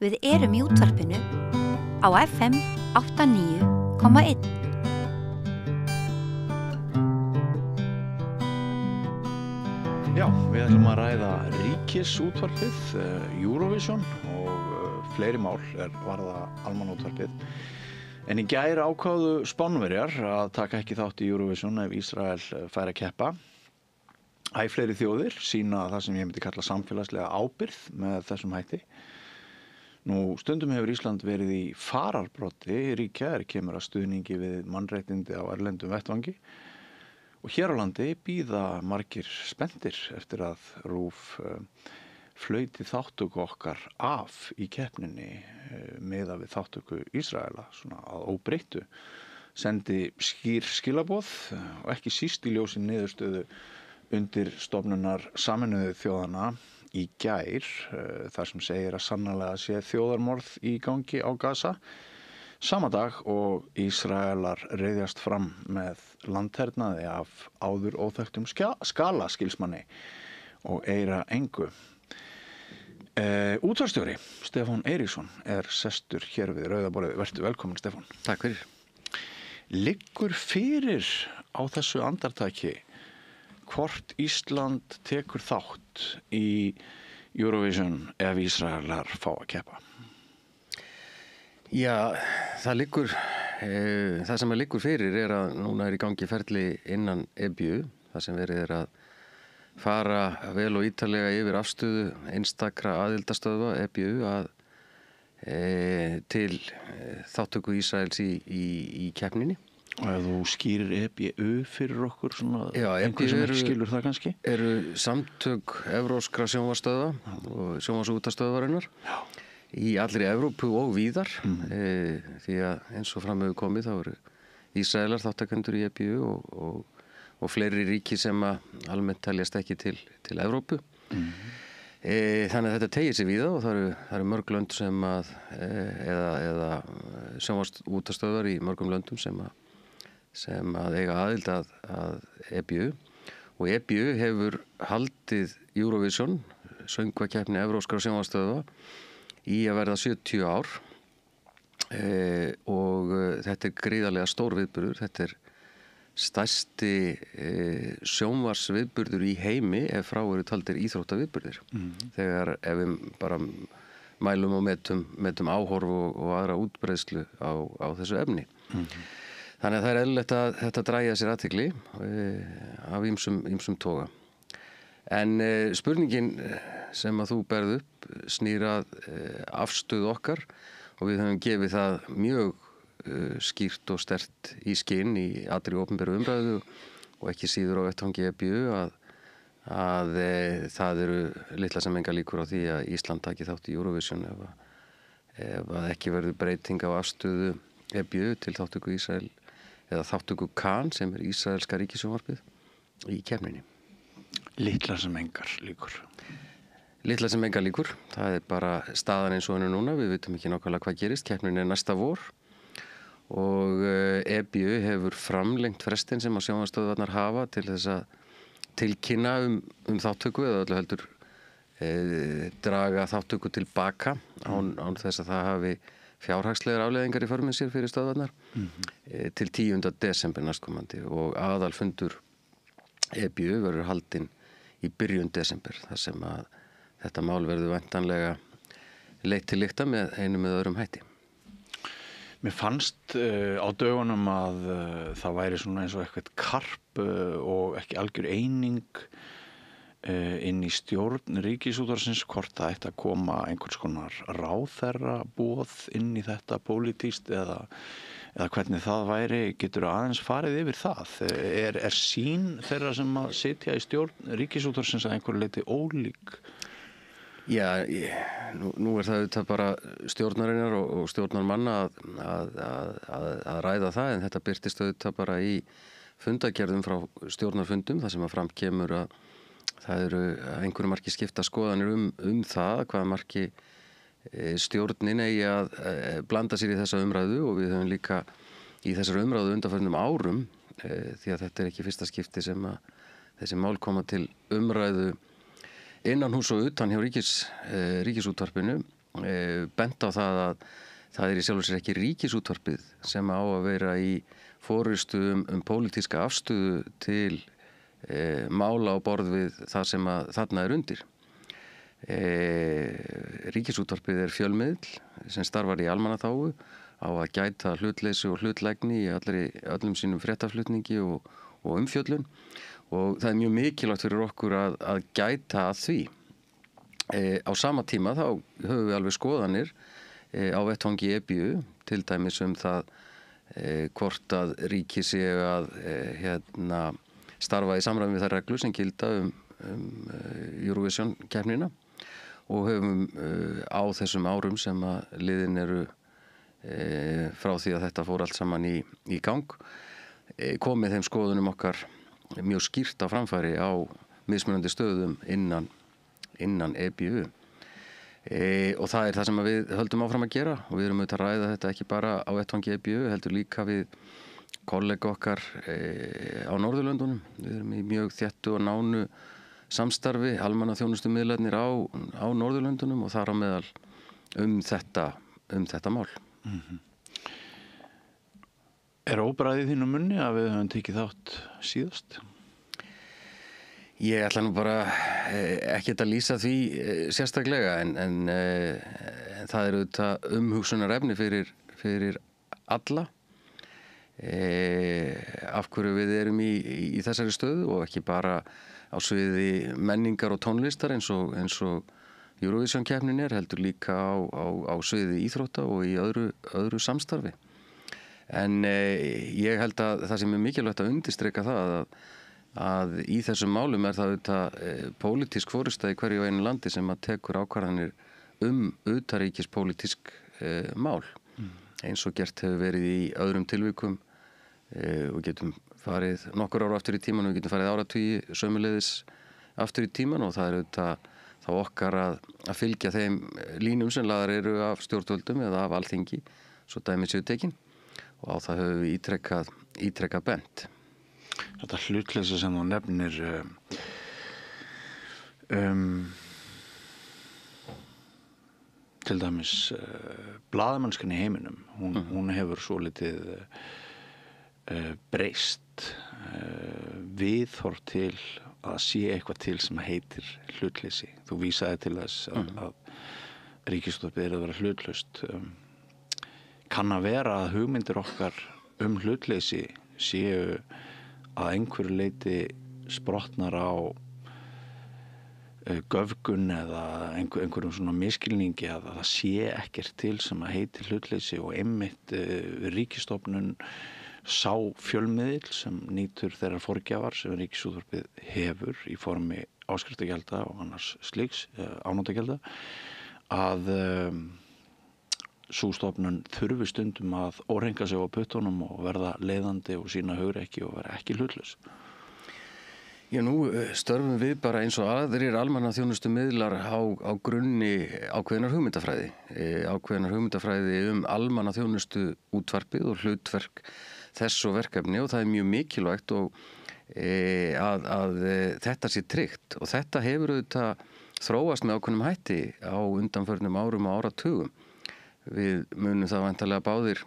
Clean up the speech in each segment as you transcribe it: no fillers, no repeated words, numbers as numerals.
Við erum í útvarpinu á FM 89,1. Já, við ætlum að ræða ríkisútvarpið, Eurovision og fleiri mál varða almannaútvarpið. En í gær ákváðu Spánverjar að taka ekki þátt í Eurovision ef Ísrael fær að keppa. Æ fleiri þjóðir sýna það sem ég myndi kalla samfélagslega ábyrgð með þessum hætti. Nú, stundum hefur Ísland verið í fararbroddi ríkja kemur að stuðningi við mannréttindi á erlendum vettvangi. Og hér á landi bíða margir spenntir eftir að RÚV flauti þáttöku okkar af í keppninni miðað við þáttöku Ísraela, svona að óbreyttu. Sendi skýr skilaboð og ekki síst í ljósi niðurstöðu undir stofnunar Sameinuðu þjóðanna í gær, þar sem segir að sannarlega sé þjóðarmorð í gangi á Gaza. Sama dag og Ísraelar reiðjast fram með landhernaði af áður óþekktum skala skilsmanni og eira engu. Útvarpsstjóri Stefán Eiríksson sestur hér við Rauða borðið. Vertu velkominn, Stefán. Takk fyrir. Liggur fyrir á þessu andartaki hvort Ísland tekur þátt í Eurovision ef Ísraelar fá að keppa? Já, það sem liggur fyrir að núna í gangi ferli innan EBU, það sem verið að fara vel og ítarlega yfir afstöðu einstakra aðildastöðva EBU til þáttöku Ísraels í keppninni. Og ef þú skýrir EBU fyrir okkur svona, einhver sem ekki skilur það kannski? Eru samtök evrópskra sjónvarpsstöðva og sjónvarpsútvarpsstöðvarinnar í allri Evrópu og víðar, því að eins og fram hefur komið þá eru Ísraelar þátttakendur í EBU og fleiri ríki sem almennt teljast ekki til Evrópu. Þannig að þetta teygir sig víða og það eru mörg lönd sem eða sjónvarpsútvarpsstöðvar í mörgum löndum sem eiga aðild að EBU og EBU hefur haldið Eurovision, söngvakeppni evrópskra sjónvarpsstöðva, í að verða 70 ár og þetta gríðarlega stór viðburður. Þetta stærsti sjónvarpsviðburður í heimi ef frá eru taldir íþróttaviðburðir. Þegar ef við bara mælum og metum áhorf og aðra útbreiðslu á þessu efni. Þannig að það eðlilegt að þetta dragi að sér athygli af ýmsum toga. En spurningin sem að þú berð upp snýr að afstöðu okkar og við höfum gefið það mjög skýrt og sterkt í skinn í allri opinberu umræðu og ekki síður á vettvangi EBU að það eru litla sem enga líkur á því að Ísland taki þátt í Eurovision ef ekki verður breyting á afstöðu EBU til þáttöku Ísrael eða þáttöku KAN sem Ísraelska ríkissjónvarpið í keppninni. Litlar sem engar líkur. Litlar sem engar líkur. Það bara staðan eins og henni núna. Við vitum ekki nákvæmlega hvað gerist. Keppnin næsta vor og EBU hefur framlengt frestinn sem að sjónvarpsstöðvarnar hafa til þess að tilkynna þáttöku eða öllu heldur draga þáttöku tilbaka án þess að það hafi fjárhagslegar afleiðingar í för með sér fyrir stöðvarnar til 10. desember næstkomandi og aðalfundur EBU verður haldinn í byrjun desember þar sem að þetta mál verður væntanlega leitt til lykta með einum eða öðrum hætti. Mér fannst á dögunum að það væri svona eins og eitthvað karp og ekki algjör eining inn í stjórn ríkisútvarpsins hvort það ætti að koma einhvers konar ráðherraboð inn í þetta pólitískt eða hvernig það væri. Geturðu aðeins farið yfir það? Er sýn þeirra sem að sitja í stjórn ríkisútvarpsins að einhverju leyti ólík? Já, nú það auðvitað bara stjórnarinnar og stjórnarmanna að ræða það, en þetta birtist auðvitað bara í fundagerðum frá stjórnarfundum þar sem að fram kemur að það eru einhverju marki skipta skoðanir það hvaða marki stjórnin eigi að blanda sér í þessa umræðu og við höfum líka í þessari umræðu undanfarnum árum því að þetta ekki fyrsta skipti sem að þessi mál koma til umræðu innan hús og utan hjá ríkisútvarpinu bent á það að það í sjálfur sér ekki ríkisútvarpið sem á að vera í forystu pólitíska afstöðu til mála á borð við það sem að þarna undir. Ríkisútvarpið fjölmiðl sem starfar í almannaþágu, á að gæta hlutleysi og hlutlægni í öllum sínum fréttaflutningi og umfjöllun, og það mjög mikilvægt fyrir okkur að gæta að því. Á sama tíma þá höfum við alveg skoðanir á vettvangi EBU, til dæmis það hvort að ríki sé að starfa í samræmi við þær reglur sem gilda Eurovision keppnina, og höfum á þessum árum sem að liðin eru frá því að þetta fór allt saman í gang, komið þeim skoðunum okkar mjög skýrt á framfæri á mismunandi stöðum innan EBU. Og það það sem við höldum áfram að gera, og við erum auðvitað að ræða þetta ekki bara á vettvangi EBU, heldur líka við kollega okkar á Norðurlöndunum. Við erum í mjög þéttu og nánu samstarfi, almannaþjónustumiðlarnir á Norðurlöndunum, og þar á meðal þetta mál. Óbragð í þínu munni að við höfum tekið þátt síðast? Ég ætla nú bara ekki að lýsa því sérstaklega, en það auðvitað umhugsunarefni fyrir alla, af hverju við erum í þessari stöðu, og ekki bara á sviði menningar og tónlistar eins og Eurovision keppnin heldur líka á sviði íþrótta og í öðru samstarfi. En ég held að það sem mikilvægt að undirstrika það að í þessum málum það auðvitað pólitísk forysta í hverju og einu landi sem að tekur ákvarðanir utanríkispólitísk mál, eins og gert hefur verið í öðrum tilvikum, og getum farið nokkur ára aftur í tíman, og við getum farið áratugi sömuleiðis aftur í tíman, og það auðvitað þá okkar að fylgja þeim línum sem lagðar eru af stjórnvöldum eða af Alþingi, svo dæmi séu tekin, og á það höfum við ítrekað bent. Þetta hlutleysi sem þú nefnir, til dæmis blaðamennskan í heiminum, hún hefur svolítið breyst, viðhorf til að sé eitthvað til sem heitir hlutleysi. Þú vísaði til þess að ríkisútvarpið að vera hlutlaust. Kann að vera að hugmyndir okkar hlutleysi séu að einhverju leyti sprottnar á göfgun eða einhverjum svona miskilningi, að það sé ekkert til sem að heiti hlutleysi, og einmitt ríkisstofnun sá fjölmiðil sem nýtur þeirrar forgjafar sem ríkisútvarpið hefur í formi áskriftargjalda og annars slíks afnotagjalda, að sú stofnun þurfi stundum að órenga sig á puttunum og verða leiðandi og sína hugrekki og vera ekki hlutlaus. Já, nú störfum við bara eins og aðrir almannaþjónustumiðlar á grunni ákveðnar hugmyndafræði almannaþjónustu útvarpið og hlutverk þess og verkefni, og það mjög mikilvægt að þetta sé tryggt, og þetta hefur auðvitað þróast með ákveðnum hætti á undanförnum árum og áratugum. Við munum það væntanlega báðir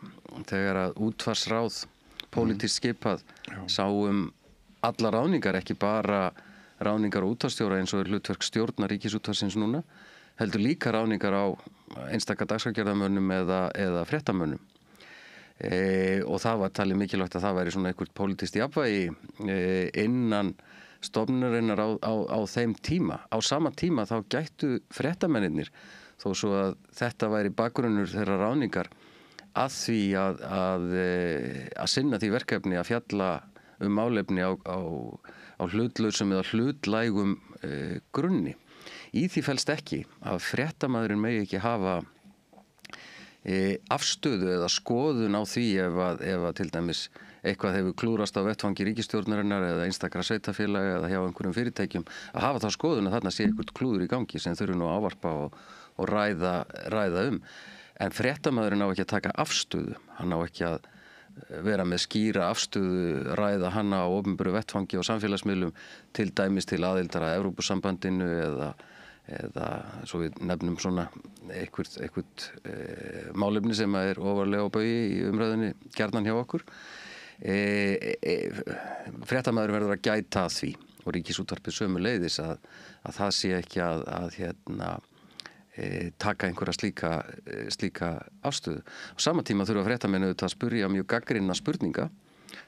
þegar að útvarpsráð pólitískt skipað sáum alla ráðningar, ekki bara ráðningar á útvarpsstjóra eins og hlutverk stjórnar Ríkisútvarpsins núna, heldur líka ráðningar á einstaka dagskrárgerðarmönnum eða fréttamönnum. Og það var talið mikilvægt að það væri svona eitthvað pólitískt jafnvægi innan stofnunarinnar á þeim tíma. Á sama tíma þá gættu fréttamennirnir, þó svo að þetta væri bakgrunnur þeirra ráðningar, að því að sinna því verkefni að fjalla málefni á hlutlausum eða hlutlægum grunni. Í því felst ekki að fréttamaðurinn megi ekki hafa afstöðu eða skoðun á því ef að til dæmis eitthvað hefur klúrast á vettvangi ríkisstjórnarinnar eða einstakra sveitarfélaga eða hjá einhverjum fyrirtækjum, að hafa þá skoðun að þarna sé eitthvað klúður í gangi sem þurfi nú að ávarpa og ræða En fréttamaðurinn á ekki að taka afstöðu, hann á ekki að vera með skýra afstöðu, ræða hana á opinberu vettvangi og samfélagsmiðlum, til dæmis til aðildar að Evrópusambandinu eða svo við nefnum svona eitthvað málefni sem ofarlega á baugi í umræðunni gjarnan hjá okkur. Fréttamaður verður að gæta að því og Ríkisútvarpið sömuleiðis að það sé ekki að taka einhverja slíka afstöðu. Á sama tíma þurfa fréttamenn auðvitað að spyrja mjög gagnrýna spurninga,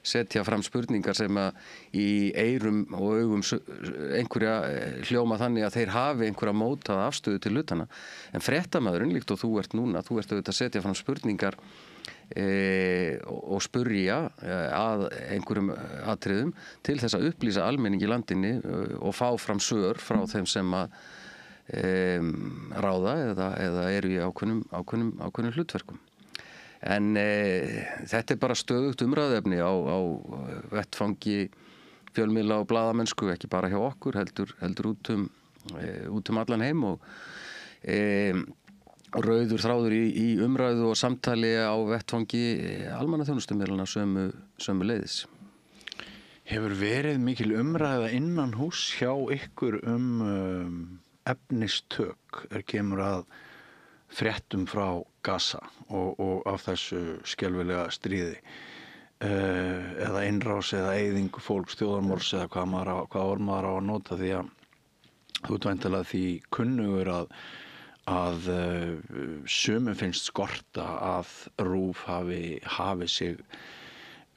setja fram spurningar sem að í eyrum og augum einhverja hljóma þannig að þeir hafi einhverja mótaða afstöðu til hlutana. En fréttamaðurinn, líkt og þú ert núna, þú ert auðvitað að setja fram spurningar og spurja að einhverjum atriðum til þess að upplýsa almenning í landinni og fá fram svör frá þeim sem að ráða eða eru í ákveðnum hlutverkum. En þetta bara stöðugt umræðuefni á vettfangi fjölmiðla og blaðamennsku, ekki bara hjá okkur, heldur út allan heim og rauður þráður í umræðu og samtali á vettfangi almannaþjónustumiðlana sömuleiðis. Hefur verið mikil umræða innan hús hjá ykkur efnistök kemur að fréttum frá Gaza og af þessu skelfilega stríði eða innrás eða eyðingu fólks, þjóðarmorðs eða hvað orð maður á að nota, því að þú ert væntanlega því kunnugur að sumum finnst skorta að RÚV hafi sig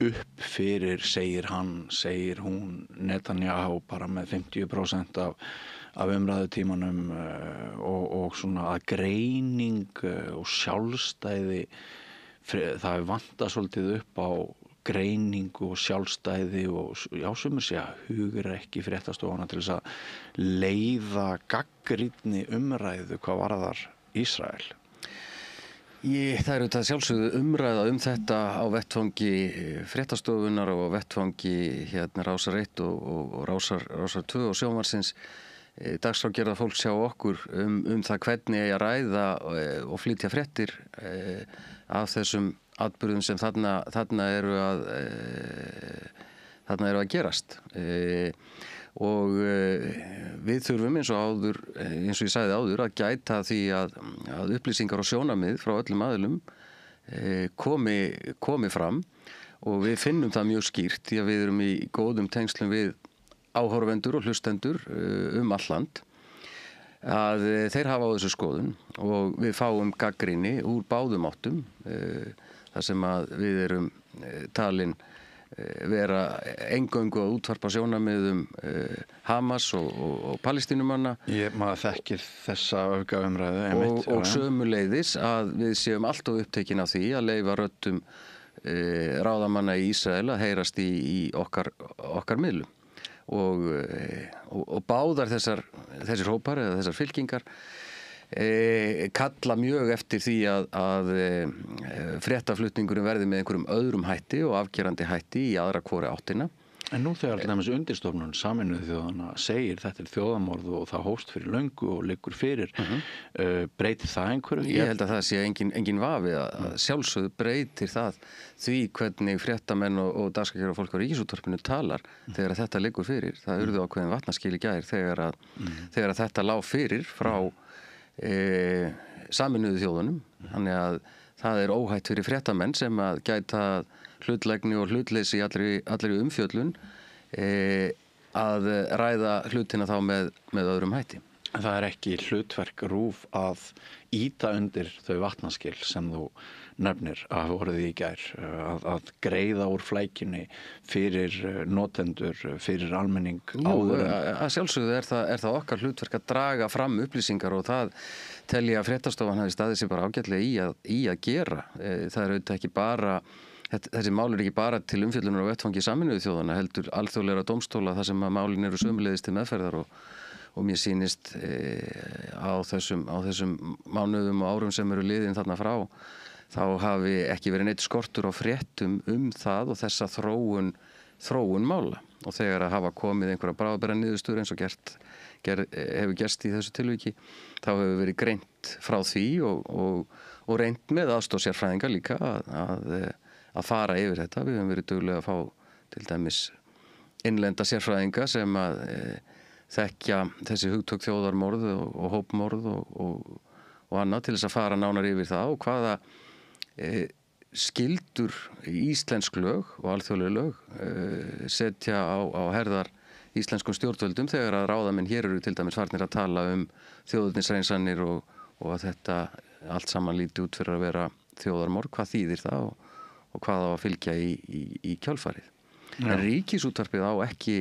upp fyrir, segir hann, segir hún, Netanyahu bara með 50% af umræðutímanum og svona að greining og sjálfstæði, það vantar svolítið upp á greiningu og sjálfstæði og sumir segja hugrekki fréttastofana til þess að leiða gagnrýni umræðu hvað varðar Ísrael. Það auðvitað sjálfsögðu umræða þetta á vettfangi fréttastofunar og á vettfangi Rásar 1 og Rásar 2 og Sjónvarpsins. Dagskrárgerða fólks hjá okkur það hvernig eigi að ræða og flytja fréttir af þessum atburðum sem þarna eru að gerast. Og við þurfum eins og ég sagði áður að gæta því að upplýsingar og sjónarmið frá öllum aðilum komi fram, og við finnum það mjög skýrt því að við erum í góðum tengslum við áhorfendur og hlustendur all land, að þeir hafa á þessu skoðun og við fáum gagnrýni úr báðum áttum, þar sem að við erum talin vera eingöngu að útvarpa sjónarmiðum Hamas og Palestínumanna. Maður þekkir þessa öfgaumræðu og sömuleiðis að við séum alltof upptekin af því að leyfa röddum ráðamanna í Ísrael að heyrast í okkar miðlum. Og báðar þessir hópar eða þessar fylkingar kalla mjög eftir því að fréttaflutningurinn verði með einhverjum öðrum hætti og afgerandi hætti í aðra hvora áttina. En nú þegar til dæmis undirstofnun Sameinuðu þjóðanna segir þetta þjóðarmorð og það hófst fyrir löngu og liggur fyrir, breytir það einhverju? Ég held að það sé engin vafi að sjálfsögðu breytir það því hvernig fréttamenn og dagskrárgerða fólk á Ríkisútvarpinu talar þegar þetta liggur fyrir. Það urðu ákveðin vatnaskil í gær þegar þetta lá fyrir frá Sameinuðu þjóðunum, þannig að það óhætt fyrir fréttamenn sem að gæta hlutlægni og hlutleysi í allri umfjöllun að ræða hlutina þá með öðrum hætti. Það ekki hlutverk RÚV að ýta undir þau vatnaskil sem þú nefnir að orðið í gær, að greiða úr flækjunni fyrir notendur, fyrir almenning áður. Að sjálfsögðu er það okkar hlutverk að draga fram upplýsingar, og það tel ég að fréttastofan hafi staðið sér bara ágætlega í að gera. Það auðvitað ekki bara, þessi mál ekki bara til umfjöllunar á vettfangi Sameinuðu þjóðanna, heldur alþjóðlegra dómstóla þar sem að málin eru sömuleiðis til meðferðar, og mér sýnist á þessum mánuðum og árum sem eru liðin þarna frá, þá hafi ekki verið neitt skortur á fréttum það og þessa þróun mála. Og þegar að hafa komið einhverja bráðabirgðaniðurstöður eins og hefur gerst í þessu tilviki, þá hefur verið greint frá því og reynt með aðstoð sérfræðinga líka að fara yfir þetta. Við höfum verið duglega að fá til dæmis innlenda sérfræðinga sem að þekkja þessi hugtök þjóðarmorð og hópmorð og annað til þess að fara nánar yfir það og hvaða skyldur íslensk lög og alþjóðleg lög setja á herðar íslenskum stjórnvöldum þegar að ráðamenn hér eru til dæmis farnir að tala þjóðernishreinsanir og að þetta allt saman líti út fyrir að vera þjóðarmorð, hvað þýðir það og hvað á að fylgja í kjölfarið. En Ríkisútvarpið á ekki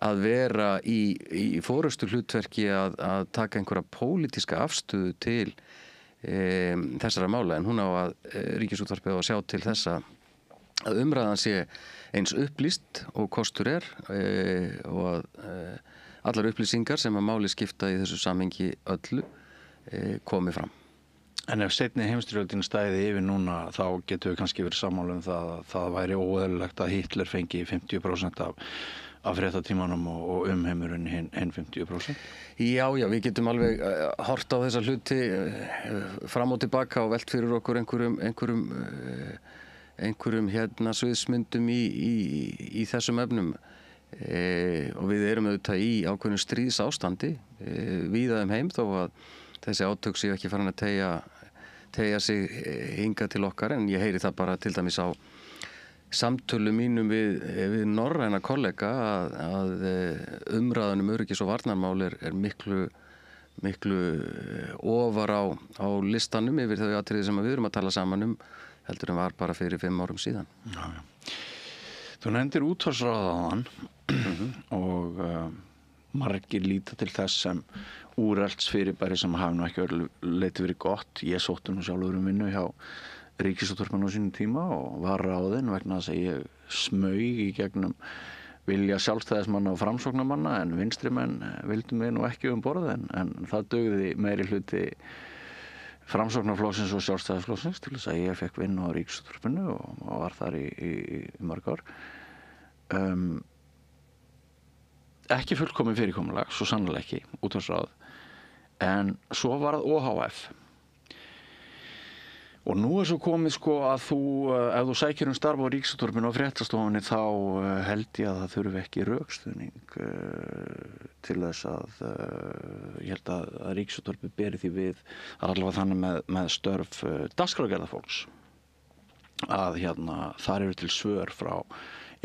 að vera í forystu hlutverki að taka einhverja pólitíska afstöðu til þessara mála, en hún á að Ríkisútvarpið á að sjá til þessa að umræðan sé eins upplýst og kostur og að allar upplýsingar sem að máli skipta í þessu samhengi öllu komi fram. En ef seinni heimsstyrjöldin stæði yfir núna þá getum við kannski verið sammála það að það væri óeðlilegt að Hitler fengi 50% af fréttatímanum og umheimurinn hinn 50%? Já, við getum alveg hort á þessa hluti fram og tilbaka og velt fyrir okkur einhverjum sviðsmyndum í þessum efnum og við erum auðvitað í ákveðnu stríðsástandi víða heim þó að þessi átök séu ekki farin að teygja sig hingað til okkar, en ég heyri það bara til dæmis á samtölum mínum við norræna kollega að umræðan öryggis- og varnarmál er miklu ofar á listanum yfir þau atriði sem við erum að tala saman heldur en var bara fyrir 5 árum síðan. Já. Þú nefndir útvarpsráð og margir líta til þess sem úrelts fyrirbæri sem hafi nú ekki leiti verið gott. Ég sótti nú sjálfur vinnu hjá Ríkisútvarpinu á sínum tíma og var ráðinn vegna þess að ég smaug í gegnum vilja sjálfstæðismanna og framsóknarmanna, en vinstrimenn vildu mig nú ekki borð en það dugði meiri hluti Framsóknarflokksins og Sjálfstæðisflokksins til þess að ég fekk vinnu á Ríkisútvarpinu og var þar í mörg ár. Ekki fullkomið fyrirkomulag, svo sannlega ekki, útvarpsráð, en svo var það OHF. Og nú svo komið að ef þú sækir starf á Ríkisútvarpinu og fréttastofunni þá held ég að það þurfi ekki rökstuðning til þess að ég held að Ríkisútvarpið beri því við, það allavega þannig með störf dagskrárgerðarfólks að þar eru til svör frá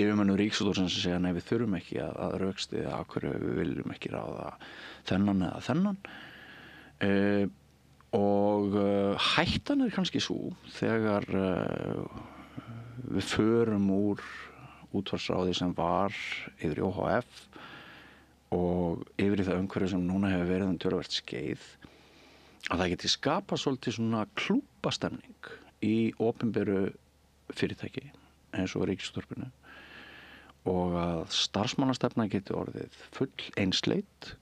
yfirmönnum Ríkisútvarpsins sem segja nei, við þurfum ekki að rökstyðja af hverju við viljum ekki ráða þennan eða þennan. Og hættan kannski svo þegar við förum úr útvarpsráði sem var yfir í OHF og yfir í það umhverfi sem núna hefur verið töluvert skeið, að það geti skapað svolítið svona klúbbastemning í opinberu fyrirtæki eins og Ríkisútvarpinu og að starfsmannastefna geti orðið full einsleit.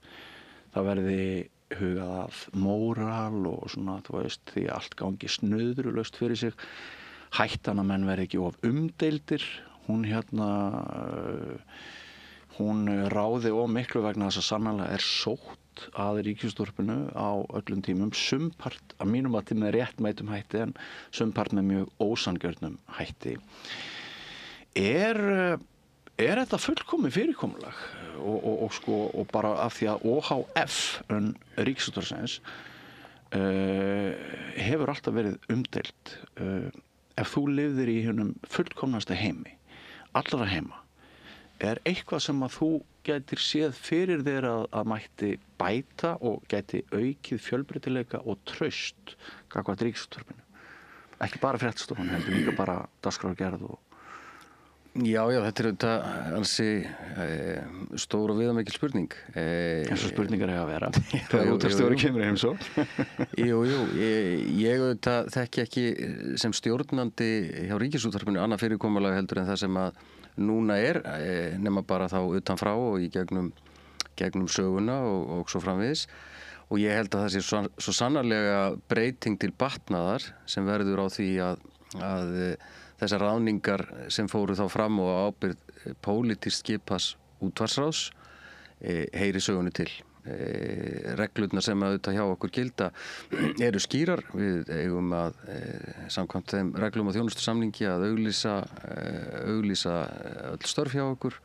Það verði hugað að móral og svona, þú veist, því allt gangi snöðrulaust fyrir sig. Hættan að menn verði ekki of umdeildir. Hún ráði of miklu vegna þess að sannarlega sótt að Ríkisútvarpinu á öllum tímum, sumpart að mínum að með réttmætum hætti en sumpart með mjög ósanngjörnum hætti. Er þetta fullkomið fyrirkomulag og bara af því að OHF Ríkisútvarpsins hefur alltaf verið umdeilt. Ef þú lifðir í hinum fullkomnasta heimi, allra heima, er eitthvað sem að þú gætir séð fyrir þér að mætti bæta og gæti aukið fjölbreytileika og traust gagnvart Ríkisútvarpinu? Ekki bara fréttastofan, heldur líka bara dagskrárgerð og Já, þetta auðvitað ansi stór og viðamikil spurning. Eins og spurningar eiga að vera. Þegar útvarpsstjóri kemur heim svo. Jú, ég auðvitað þekki ekki sem stjórnandi hjá Ríkisútvarpinu annað fyrirkomulag heldur en það sem að núna nema bara þá utan frá og í gegnum söguna og svo framvegis. Og ég held að það sé svo sannarlega breyting til batnaðar sem verður á því að þessar ráðningar sem fóru þá fram og ábyrgð pólitískt skipas útvarpsráðs heyri sögunni til. Reglurnar sem auðvitað hjá okkur gilda eru skýrar. Við eigum að samkvæmt þeim reglum og þjónustusamningi að auglýsa öll störf hjá okkur.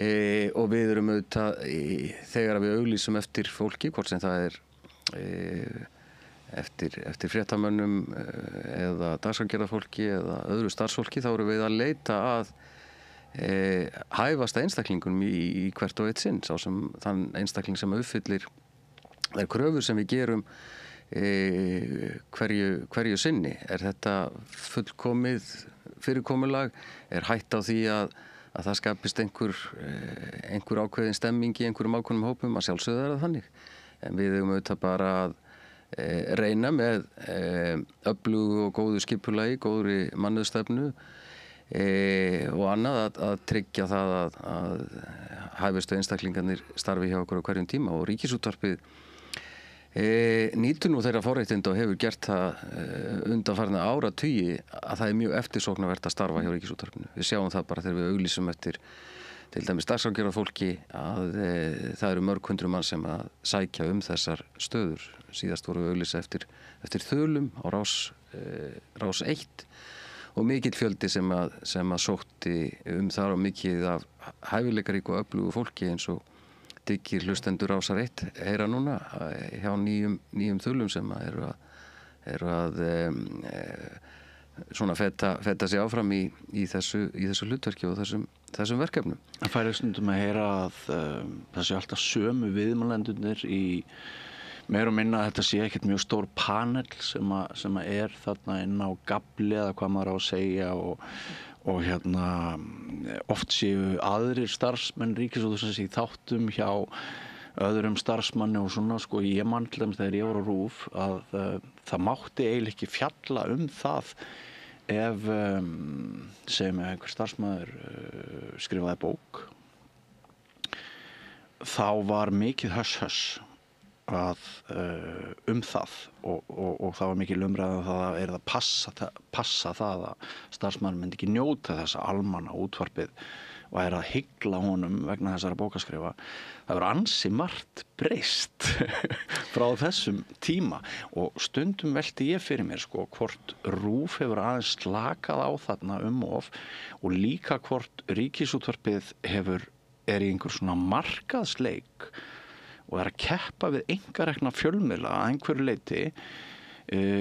og við erum auðvitað þegar við auglýsum eftir fólki, hvort sem það eftir fréttamönnum eða dagskrárgerðarfólki eða öðru starfsfólki, þá erum við að leita að hæfasta einstaklingunum í hvert og eitt sinn, þann einstakling sem uppfyllir þær kröfur sem við gerum hverju sinni. Þetta fullkomið fyrirkomulag? Hætt á því að það skapist einhver ákveðin stemming í einhverjum ákveðnum hópum? Að sjálfsögðu það þannig. En við höfum auðvitað bara að reyna með öflugu og góðu skipulagi, góðri mannauðsstefnu og annað að tryggja það að hæfustu einstaklingarnir starfi hjá okkur á hverjum tíma, og Ríkisútvarpið nýtur nú þeirra forréttinda og hefur gert það undanfarna áratugi að það mjög eftirsóknarvert að starfa hjá Ríkisútvarpinu. Við sjáum það bara þegar við auglýsum eftir til dæmis dagskrárgerðarfólki að það eru mörg hundruð mann sem að sækja þessar stöður. Síðast voru við auglýsa eftir þölum á rás 1 og mikill fjöldi sem að sótti þar og mikið af hæfileikaríku og öflugu fólki eins og dyggir hlustendur Rásar 1 heyra núna hjá nýjum þulum sem eru að svona feta sig áfram í þessu hlutverki og þessum verkefnum. Það færi stundum að heyra að það sé alltaf sömu viðmælendurnir í meir og minna að þetta sé ekkert mjög stór panel sem að þarna inn á gafli eða hvað maður á að segja og hérna oft séu aðrir starfsmenn Ríkisútvarpsins í þáttum hjá öðrum starfsmanni og svona, sko. Ég man til dæmis þegar ég var á RÚV að það mátti eiginlega ekki fjalla það ef segjum við einhver starfsmaður skrifaði bók, þá var mikið höss að það og það var mikil umræða að það að passa það að starfsmaður myndi ekki njóta þessa almanna útvarpið og að hygla honum vegna þessara bókaskrifa. Það var ansi margt breyst frá þessum tíma og stundum velti ég fyrir mér, sko, hvort RÚV hefur aðeins slakað á þarna of og líka hvort Ríkisútvarpið er í einhver svona markaðsleik og að keppa við einkarekna fjölmiðla að einhverju leyti,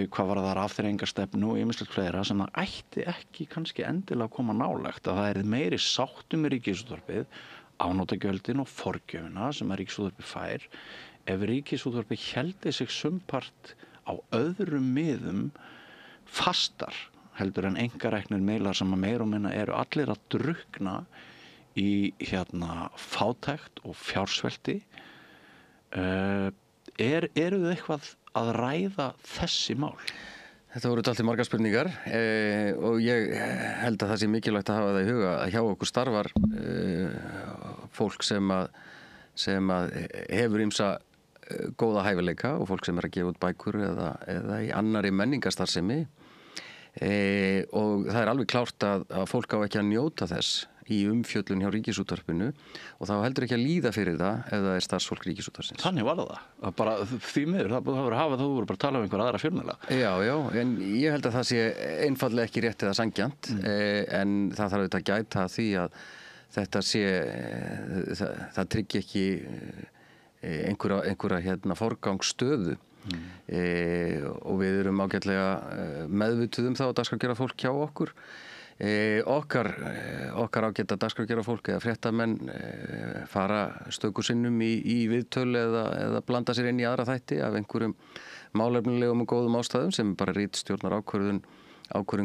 hvað var það afþreyingarstefnu og ýmislegt fleira sem það ætti ekki kannski endilega að koma nálægt, að það meiri sáttum með Ríkisútvarpið, afnotagjöldin og forgjöfina sem að Ríkisútvarpið fær, ef Ríkisútvarpið héldi sig sumpart á öðrum miðum fastar heldur en einkareknir miðlar sem að meira og minna eru allir að drukkna í fátækt og fjársvelti. Eru þið eitthvað að ræða þessi mál? Þetta voru dálítið margar spurningar og ég held að það sé mikilvægt að hafa það í huga að hjá okkur starfar fólk sem að hefur ýmsa góða hæfileika og fólk sem að gefa út bækur eða í annarri menningarstarfsemi og það alveg klárt að fólk á ekki að njóta þess í umfjöllun hjá Ríkisútvarpinu og þá heldur ekki að líða fyrir það ef það starfsfólk Ríkisútvarpsins. Þannig var það. Bara því miður, það voru bara að tala um einhver aðra fjölmiðla. Já, en ég held að það sé einfaldlega ekki rétt eða sanngjarnt en það þarf auðvitað að gæta því að þetta sé, það tryggi ekki einhverja forgangsstöðu og við erum ágætlega meðvituð það og dagskrárgerðarfólk hjá okkur. Okkar ágæta dagskrárgerðarfólk eða fréttamenn fara stöku sinnum í viðtöl eða blanda sér inn í aðra þætti af einhverjum málefnilegum og góðum ástæðum sem bara ritstjórnar ákvörðun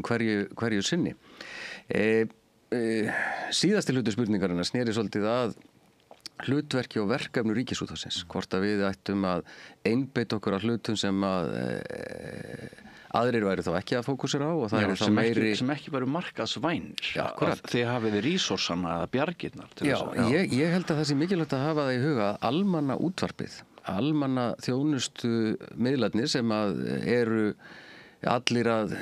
hverju sinni. Síðasti hluti spurningarinnar sneri svolítið að hlutverki og verkefnu Ríkisútvarpsins, hvort að við ættum að einbeita okkur að hlutum sem að aðrir væri þá ekki að fókusera á og það er þá meiri sem ekki væru markaðsvænir. Þið hafið risorsana eða bjargirnar til þess. Ég held að það sé mikilvægt að hafa það í huga að almanna útvarpið, almanna þjónustu miðlarnir sem að eru allir að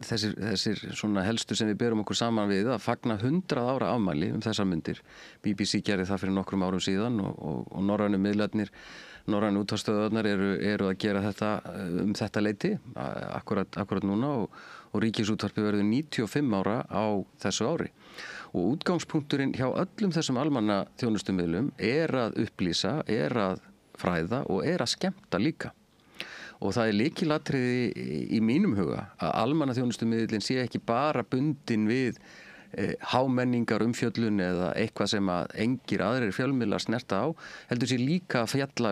þessir svona helstu sem við berum okkur saman við að fagna 100 ára afmæli þessar mundir. BBC gerði það fyrir nokkrum árum síðan og norrænu miðlarnir norrænu útvarpsstöðvarnar eru að gera þetta þetta leyti akkurat núna og Ríkisútvarpið verður 95 ára á þessu ári. Og útgangspunkturinn hjá öllum þessum almanna þjónustumiðlum að upplýsa, að fræða og að skemmta líka. Og það lykilatriði í mínum huga að almanna þjónustumiðlinn sé ekki bara bundin við hámenningar umfjöllun eða eitthvað sem að engir aðrir fjölmiðlar snerta á, heldur sé líka að fjalla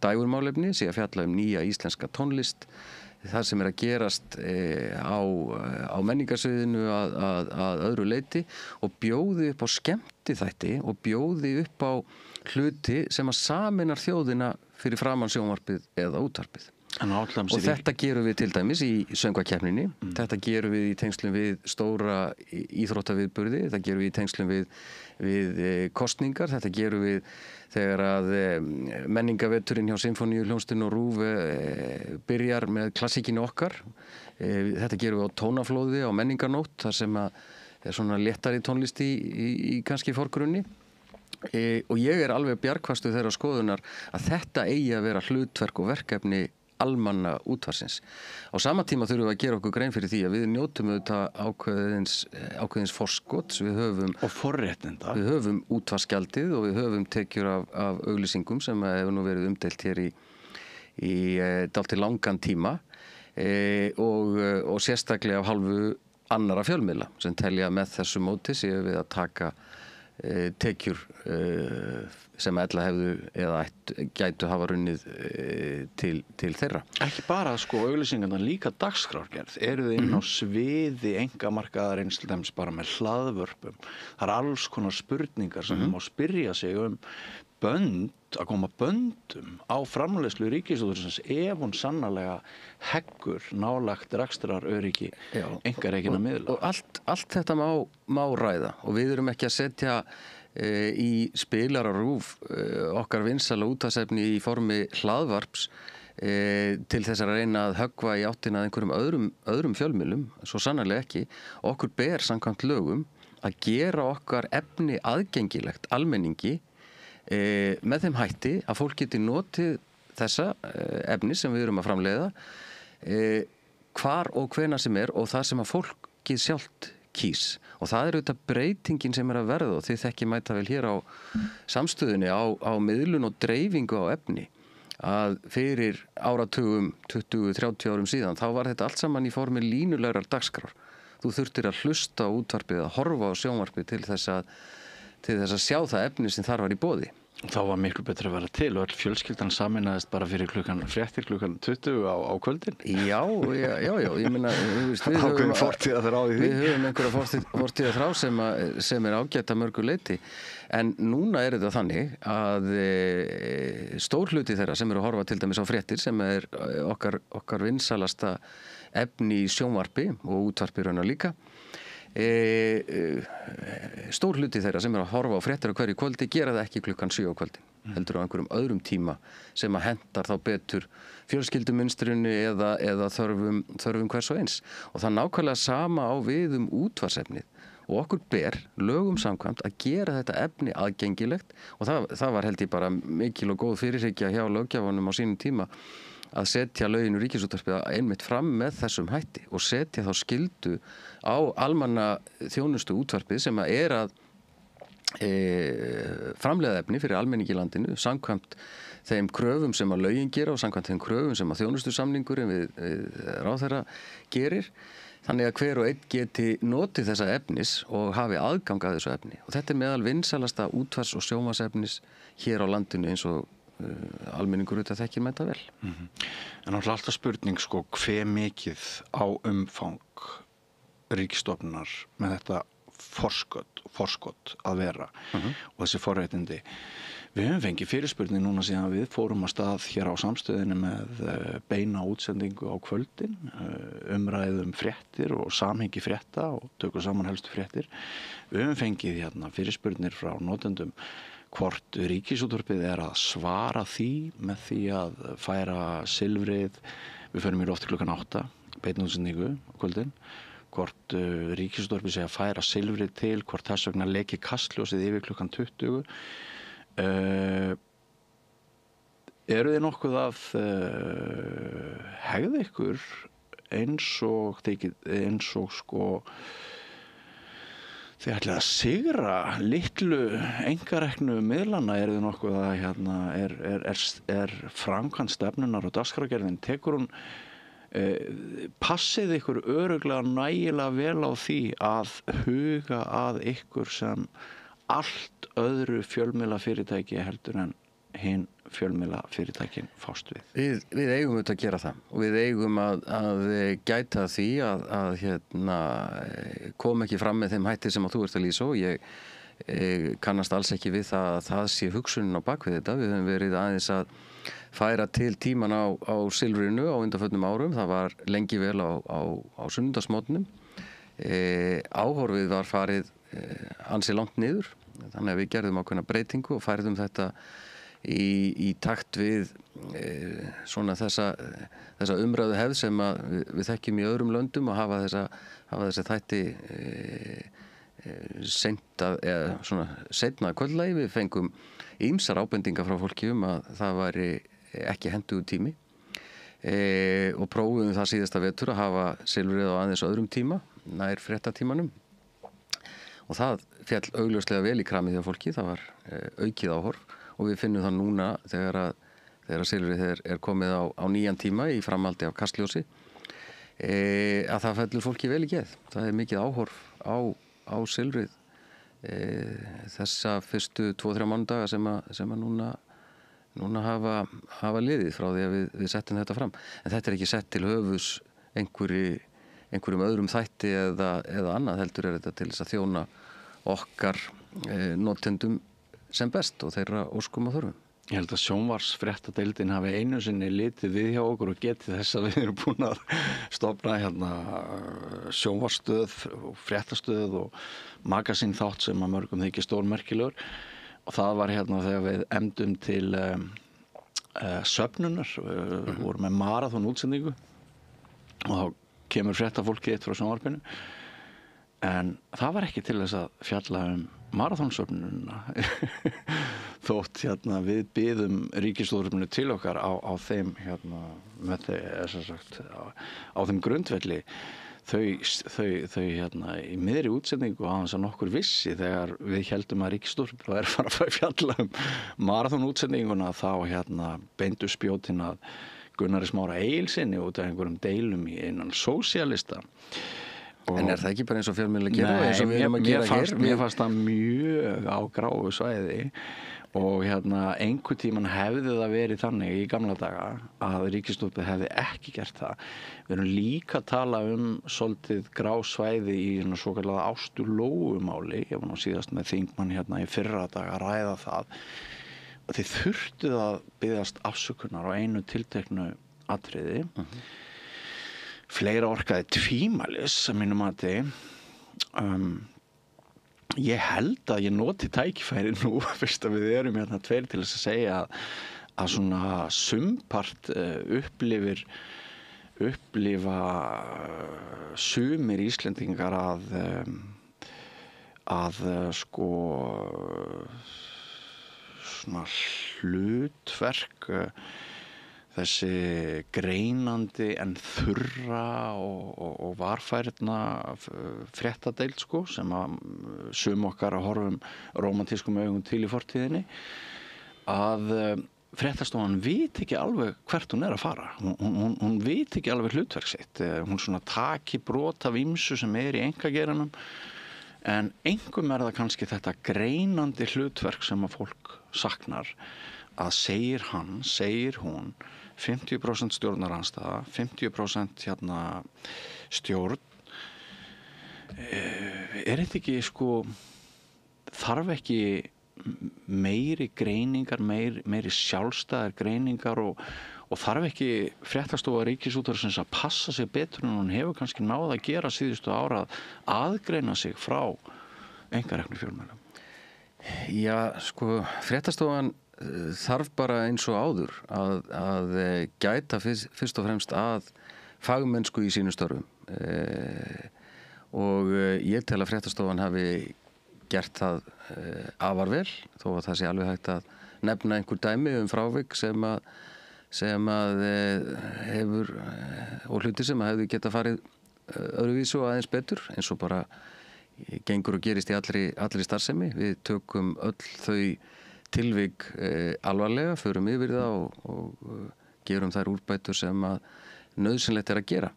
dægurmálefni, sé að fjalla nýja íslenska tónlist, það sem að gerast á menningarsviðinu að öðru leyti og bjóði upp á skemmtiþætti og bjóði upp á hluti sem að sameinar þjóðina fyrir framan sjónvarpið eða útvarpið. Og þetta gerum við til dæmis í söngvakeppninni, þetta gerum við í tengslum við stóra íþróttaviðburði, þetta gerum við í tengslum við kosningar, þetta gerum við þegar að menningaveturinn hjá Sinfóníuhljómsveitinni og RÚV byrjar með klassíkinu okkar, þetta gerum við á tónaflóði á menningarnótt, þar sem að svona léttari tónlist í kannski forgrunni. Og ég alveg bjargfastu þeirra skoðunar að þetta eigi að vera hlutverk og verkefni almanna útvarpsins. Á sama tíma þurfum við að gera okkur grein fyrir því að við njótum auðvitað ákveðins forskotts, við höfum og forréttinda. Við höfum útvarpsgjaldið og við höfum tekjur af auglýsingum sem hefur nú verið umdeilt hér í dálítið langan tíma og sérstaklega af hálfu annarra fjölmiðla sem telja með þessu móti séu við að taka tekjur sem ella hefðu eða gætu hafa runnið til þeirra. Ekki bara auglýsingarnar, líka dagskrárgerð. Eru þið inn á sviði einkamarkaðarins til dæmis bara með hlaðvörpum. Það alls konar spurningar sem má spyrja sig bönd, að koma böndum á framleiðslu Ríkisútvarpsins ef hún sannarlega heggur nálægt rekstraröryggi einkarekinna miðla. Og allt þetta má ræða og við erum ekki að setja í spilara RÚV okkar vinsæla útvarpsefni í formi hlaðvarps til þess að reyna að höggva í áttina að einhverjum öðrum fjölmiðlum, svo sannarlega ekki. Okkur ber samkvæmt lögum að gera okkar efni aðgengilegt almenningi með þeim hætti að fólk geti notið þessa efni sem við erum að framleiða hvar og hvenær sem og það sem að fólkið sjálft kýs. Og það auðvitað breytingin sem að verða og þið þekki mæta vel hér á samstöðunni á miðlun og dreifingu á efni að fyrir áratugum 20-30 árum síðan þá var þetta allt saman í formi línulegrar dagskrár. Þú þurftir að hlusta á útvarpið, að horfa á sjónvarpið til þess að sjá það efni sem þar var í boði. Þá var miklu betra að vera til og öll fjölskyldan sameinaðist bara fyrir fréttir klukkan 20 á kvöldin. Já, ég meina, við höfum fortíðarþrá í því. Við höfum einhverja fortíðarþrá sem ágætt að mörgu leyti. En núna þetta þannig að stór hluti þeirra sem eru að horfa til dæmis á fréttir sem okkar vinsælasta efni í sjónvarpi og útvarpi raunar líka. Stór hluti þeirra sem eru að horfa á fréttir á hverju kvöldi gera það ekki klukkan 7 á kvöldin, heldur á einhverjum öðrum tíma sem að hentar þá betur fjölskyldumunstrinu eða þörfum hvers og eins. Og það nákvæmlega sama á við útvarpsefnið og okkur ber lögum samkvæmt að gera þetta efni aðgengilegt og það var held ég bara mikil og góð fyrirhyggja hjá löggjafanum á sínum tíma að setja löginu Ríkisútvarpið einmitt fram með þessum hætti og setja þá skyldu á almanna þjónustu útvarpið sem að framleiða efni fyrir almenningi í landinu samkvæmt þeim kröfum sem að lögin gera og samkvæmt þeim kröfum sem að þjónustusamningurinn við ráðherra gerir. Þannig að hver og einn geti notið þessa efnis og hafi aðgang að þessu efni. Og þetta meðal vinsælasta útvarps- og sjónvarpsefnis hér á landinu eins og almenningur auðvitað þekkir mæta vel. En náttúrulega alltaf spurning hve mikið á umfang ríkisstofnunar með þetta forskot að vera og þessi forréttindi. Við höfum fengið fyrirspurning núna síðan við fórum að stað hér á samstöðinni með beina útsendingu á kvöldin, umræðum fréttir og samhengi frétta og tökum saman helstu fréttir. Við höfum fengið fyrirspurnir frá notendum hvort Ríkisútvarpið að svara því með því að færa silfrið, við förum í lofti klukkan 8, beinni útsendingu á kvöldin, hvort Ríkisútvarpið að færa silfrið til, hvort þess vegna leki kastljósið yfir klukkan 20. Eru þið nokkuð að hegða ykkur eins og sko þið ætlið að sigra litlu einkareknu miðlana? Eru þið nokkuð að er framkvæmd stefnunnar og dagskrárgerðin, tekur hún passið ykkur örugglega nægilega vel á því að huga að ykkur sem allt öðru fjölmiðlafyrirtæki heldur en hinn fjölmiðlafyrirtækin fást við? Við eigum auðvitað að gera það og við eigum að gæta því að kom ekki fram með þeim hætti sem að þú ert að lýsa, og ég kannast alls ekki við það sé hugsunin á bakvið þetta. Við höfum verið aðeins að færa til tíman á Silfrinu á undanförnum árum. Það var lengi vel á sunnudagsmorgnum. Áhorfið var farið ansi langt niður, þannig að við gerðum ákveðna breytingu og færðum þetta í takt við svona þessa umræðu hefð sem við þekkjum í öðrum löndum, og hafa þessa þætti seinna kvöldlagi. Við fengum ýmsar ábendingar frá fólki að það væri ekki hentugur tími, og prófuðum það síðasta vetur að hafa Silfrið á aðeins öðrum tíma, nær fréttatímanum, og það féll augljóslega vel í kramið hjá fólki. Það var aukið áhorf, og við finnum það núna þegar Silfrið er komið á nýjan tíma í framhaldi af Kastljósi, að það fellur fólki vel í geð. Það er mikið áhorf á Silfrið þessa fyrstu 2-3 mánudaga sem að núna hafa liðið frá því að við settum þetta fram. En þetta er ekki sett til höfus einhverjum öðrum þætti eða annað, heldur er þetta til þess að þjóna okkar notendum sem best og þeirra óskum og þörfum. Ég held að sjónvarpsfréttadeildin hafi einu sinni litið við hjá okkur og getið þess að við erum búin að stofna sjónvarpsstöð og fréttastöð og magasín þátt sem að mörgum þykir stórmerkilegur, og það var þegar við efndum til söfnunar, vorum með marathon útsendingu, og þá kemur fréttafólkið eitt frá sjónvarpinu, en það var ekki til þess að fjalla marathonsöfnununa þótt við byðum Ríkisútvarpinu til okkar á þeim á þeim grundvelli. Þau í miðri útsendingu aðeins að nokkur vissi, þegar við héldum að Ríkisútvarpið væri fara að fjalla marathonútsendinguna, þá beindu spjótin að Gunnari Smára Egilssyni út af einhverjum deilum innan sósíalista. En er það ekki bara eins og fjölmiðlar gera eins og við erum að gera hér? Mér fannst það mjög á gráu svæði, og einhver tíman hefði það verið þannig í gamla daga að Ríkisútvarpið hefði ekki gert það. Við erum líka að tala svolítið grá svæði í svokallaða Ástu Lóu-máli. Ég var nú síðast með þingmann í fyrra dag að ræða það. Og þið þurftuð að biðjast afsökunar á einu tilteknu atriði. Fleira orkaði tvímælis að mínu mati. Ég held að ég noti tækifæri nú, fyrst að við erum tveir, til þess að segja að svona sumpart upplifa sumir Íslendingar að sko svona hlutverk, þessi greinandi en þurra og varfærna fréttadeild sem að sum okkar að horfum rómantískum augum til í fortíðinni, að fréttastofan veit ekki alveg hvert hún er að fara. Hún veit ekki alveg hlutverk sitt. Hún svona taki brot af ýmsu sem er í einkageiranum, en einkum er það kannski þetta greinandi hlutverk sem að fólk saknar, að segir hann, segir hún, 50% stjórnarandstaða, 50% stjórn. Er þetta ekki þarf ekki meiri greiningar, meiri sjálfstæðar greiningar, og þarf ekki fréttastofa Ríkisútvarpsins að passa sig betur en hún hefur kannski náð að gera síðustu ára, að aðgreina sig frá einkareknu fjölmiðlum? Já, fréttastofan þarf bara eins og áður að gæta fyrst og fremst að fagmennsku í sínu störfum, og ég tel að fréttastofan hafi gert það afar vel, þó að það sé alveg hægt að nefna einhver dæmi frávik sem að hefur og hluti sem að hefði geta farið öðruvísu og aðeins betur, eins og bara gengur og gerist í allri starfsemi. Við tökum öll þau tilvik alvarlega, förum yfir það og gerum þær úrbætur sem að nauðsynlegt að gera.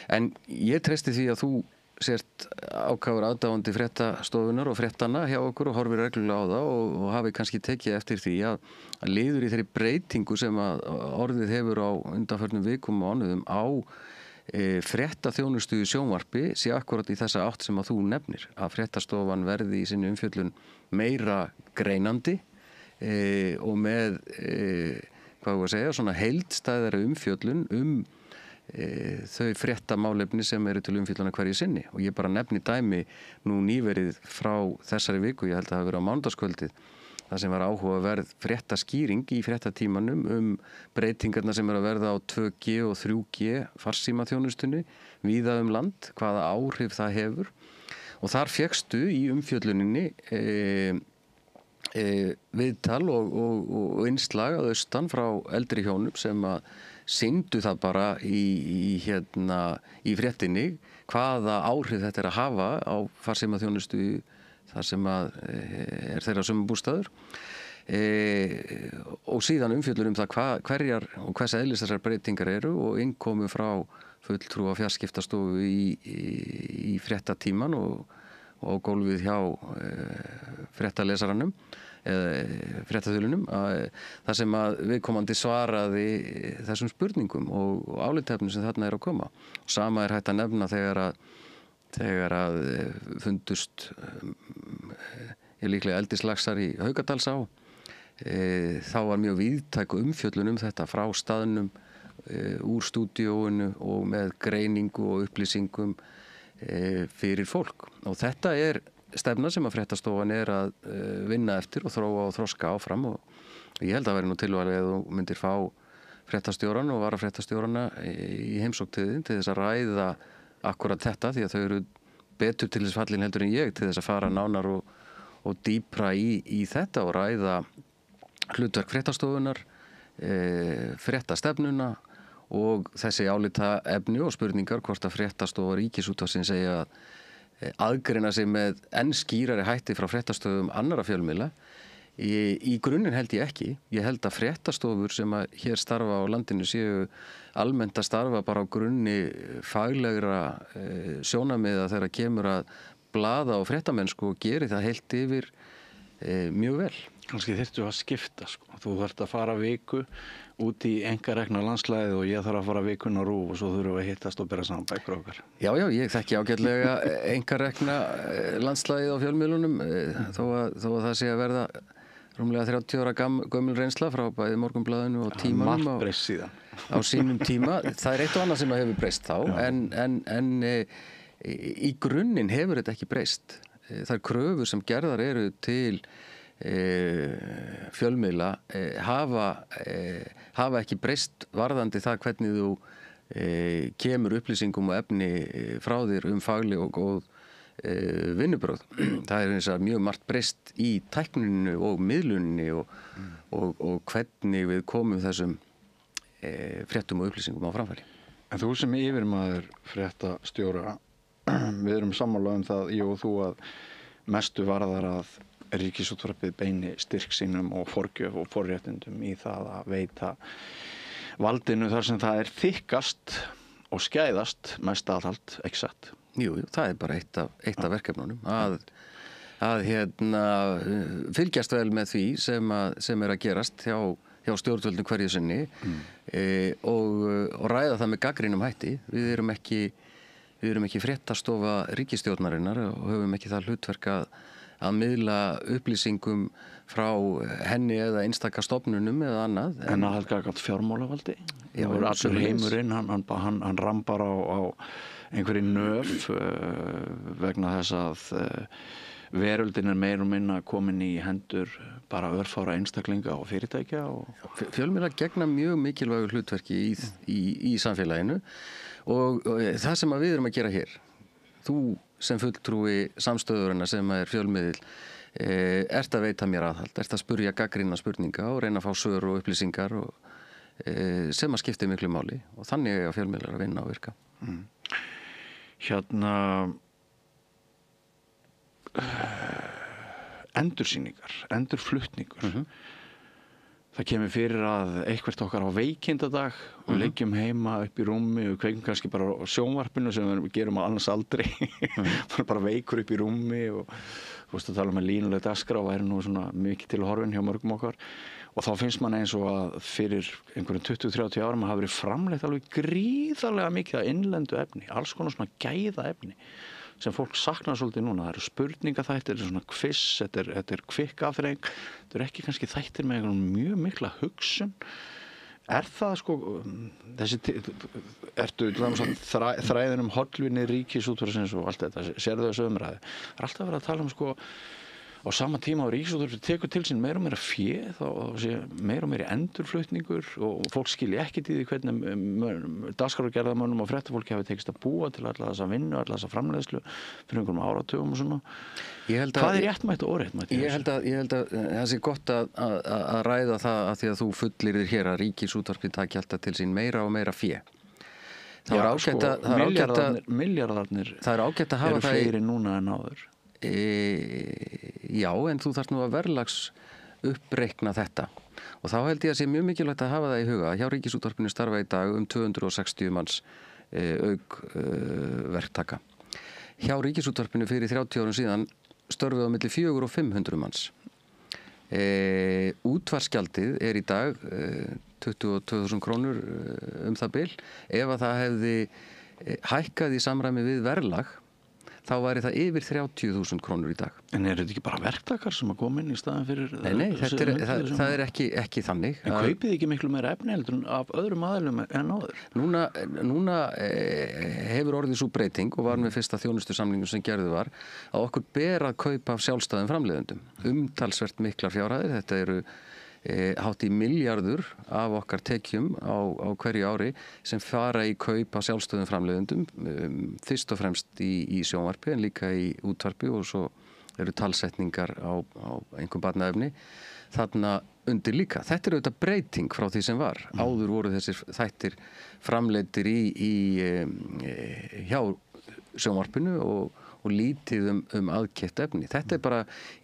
En ég treysti því að þú sért ákafur aðdáandi fréttastofunar og fréttana hjá okkur og horfir reglulega á það og hafi kannski tekið eftir því að liður í þeirri breytingu sem að orðið hefur á undanförnum vikum og mánuðum á fréttaþjónustu í sjónvarpi sé akkurat í þessa átt sem að þú nefnir, að fréttastofan verði í sinni umfjöllun meira greinandi og með hvað við að segja, svona heildstæðari umfjöllun þau fréttamálefni sem eru til umfjölluna hverju sinni. Og ég bara nefni dæmi nú nýverið frá þessari viku, ég held að það hafi verið á mánudagskvöldið, það sem var áhugaverð fréttaskýring í fréttatímanum breytingarna sem eru að verða á 2G og 3G farsímaþjónustunni víða land, hvaða áhrif það hefur. Og þar fékkstu í umfjölluninni viðtal og innslag að austan frá eldri hjónum sem að sýndu það bara í fréttinni hvaða áhrif þetta að hafa á farsímaþjónustu þar sem að þeirra sumarbústaður og síðan umfjöllur það hverjar og hvers eðlis þessar breytingar eru og innkomu frá fulltrúa fjarskiptastofu í fréttatíman og gólfið hjá fréttalesaranum eða fréttaþulunum þar sem að viðkomandi svaraði þessum spurningum og álitefnum sem þarna að koma. Og sama hægt að nefna þegar að fundust líklega eldislaxar í Haukadalsá. Þá var mjög víðtæk umfjöllun þetta frá staðnum, úr stúdíóinu og með greiningu og upplýsingum fyrir fólk. Og þetta stefna sem að fréttastofan að vinna eftir og þróa og þroska áfram og ég held að veri nú tilvalið að þú myndir fá fréttastjóran og varafréttastjórana í heimsókn til þess að ræða akkurat þetta því að þau eru betur til þess fallin heldur en ég til þess að fara nánar og dýpra í þetta og ræða hlutverk fréttastofunar, fréttastefnuna og þessi álita efni og spurningar hvort að fréttastofa Ríkisútvarpsins segja að aðgreina sig með enn skýrari hætti frá fréttastöðum annarra fjölmiðla. Í grunninn held ég ekki. Ég held að fréttastofur sem að hér starfa á landinu séu almennt að starfa bara á grunni faglegra sjónarmiða þegar kemur að blaða og fréttamennsku og geri það heilt yfir mjög vel. Kannski þyrftu að skipta, Þú þarft að fara viku út í einkarekna landslæðið og ég þarf að fara vikuna RÚV og svo þurfum við að hittast og bera saman bækur okkar. Já, ég þekki ágætlega einkarekna landslæðið á fjölmiðlunum þó að það sé að verða rúmlega 30 ára gömul reynsla frá bæði Morgunblaðinu og Tímanum margt breyst síðan á sínum tíma. Það eitt og annað sem hefur breyst þá en í grunninn hefur þetta ekki breyst. Þær kröfur sem gerðar eru til fjölmiðla hafa ekki breyst varðandi það hvernig þú kemur upplýsingum og efni frá þér fagleg og góð vinnubrögð. Það eins og mjög margt breyst í tækninu og miðlunni og hvernig við komum þessum fréttum og upplýsingum á framfæri. En þú sem yfirmaður fréttastjóra, við erum sammála það, ég og þú, að mestu varðar að Ríkisútvarpið beini styrk sínum og forgjöf og forréttindum í það að veita valdinu þar sem það þykkast og skæðast mest aðhald, ekki satt? Jú, það bara eitt af verkefnunum að fylgjast vel með því sem að gerast hjá stjórnvöldum hverju sinni og ræða það með gagnrýnum hætti. Við erum ekki fréttastofa ríkisstjórnarinnar og höfum ekki það hlutverk að miðla upplýsingum frá henni eða einstaka stofnunum eða annað. En að það gæti fjármálavaldi? Já, allur heimurinn, hann rambar á einhverju nöf vegna þess að veröldin meir og minna komin í hendur bara örfára einstaklinga og fyrirtækja. Fjölmiðlar gegna mjög mikilvægu hlutverki í samfélaginu og það sem við erum að gera hér, þú sem fulltrúi samstöðurina sem fjölmiðil ert að veita mér aðhald, ert að spurja gagnrýna spurninga og reyna að fá svör og upplýsingar og, sem að skipti miklu máli og þannig eiga fjölmiðlar að vinna og virka. Hérna endursýningar, endurflutningur. Það kemur fyrir að eitthvert okkar á veikindadag og leggjum heima upp í rúmi og kveikjum kannski bara á sjónvarpinu sem við gerum annars aldrei. Bara veikur upp í rúmi og þú veist að tala um að línuleg dagskrá væri nú svona mikið til horfin hjá mörgum okkar og þá finnst mann eins og að fyrir einhverjum 20-30 árum hafa verið framleitt alveg gríðarlega mikið af innlendu efni, alls konar svona gæða efni sem fólk saknar svolítið núna. Það eru spurningaþættir, þetta er svona quiz, þetta er kvikkafþreng, þetta er ekki kannski þættir með einhvern mjög mikla hugsun. Er það sko, ertu þræðin hollvinni Ríkisútvarpsins og allt þetta, sérðu þessu umræðu? Það er alltaf verið að tala um sko, á sama tíma á Ríkisútvarpið tekur til sín meira og meira fé, þá sé meira og meira endurflutningur og fólk skilji ekkert í því hvernig dagskrárgerðarmönnum og fréttafólki hafi tekist að búa til alla þessa vinnu, alla þessa framleiðslu fyrir einhverjum áratugum og svona. Hvað er réttmætt og óréttmætt? Ég held að það sé gott að ræða það að því að þú fullir þér hér að Ríkisútvarpið taki alltaf til sín meira og meira fé. Milljarðarnir eru fleiri núna en áður. Já, en þú þarft nú að verðlags uppreikna þetta og þá held ég að sé mjög mikilvægt að hafa það í huga. Hjá Ríkisútvarpinu starfa í dag 260 manns auk verktaka. Hjá Ríkisútvarpinu fyrir 30 árum síðan störfuðu á milli 400 og 500 manns. Útvarpsgjaldið er í dag 22.000 krónur það bil. Ef að það hefði hækkað í samræmi við verðlag þá væri það yfir 30.000 krónur í dag. En er þetta ekki bara verktakar sem að koma inn í staðan fyrir... Nei, það er ekki þannig. En kaupið ekki miklu meira efni heldur af öðrum aðilum en áður? Núna hefur orðið svo breyting og var með fyrsta þjónustusamningu sem gerðu var að okkur ber að kaupa af sjálfstæðum framleiðendum. Umtalsvert miklar fjárhæðir, þetta eru hátt í milljarður af okkar tekjum á hverju ári sem fara í kaup af sjálfstöðum framleiðendum, fyrst og fremst í sjónvarpi en líka í útvarpi og svo eru talsetningar á einhver barnaefni þarna undir líka. Þetta er auðvitað breyting frá því sem var. Áður voru þessir þættir framleiddir hjá sjónvarpinu og lítið aðkeypt efni. Þetta er bara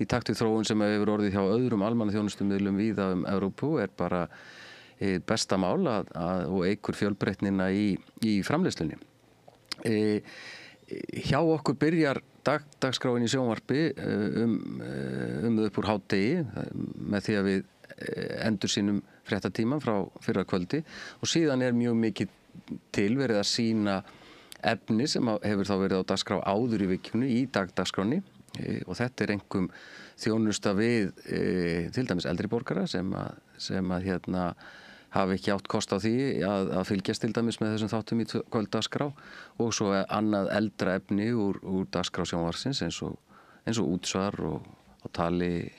í takt við þróun sem hefur orðið hjá öðrum almannaþjónustumiðlum víða Evrópu er bara besta mál og eykur fjölbreytnina í framleiðslunni. Hjá okkur byrjar dagskráin í sjónvarpi upp úr hádegi með því að við endursýnum fréttatímann frá fyrra kvöldi og síðan er mjög mikið til verið að sýna efni sem hefur þá verið á dagskrá áður í vikinu í dagskráni og þetta er einkum þjónusta við til dæmis eldri borgara sem hafi ekki átt kost á því að fylgjast til dæmis með þessum þáttum í kvölddagskrá og svo annað eldra efni úr dagskrá sjónvarpsins eins og útsvar og tali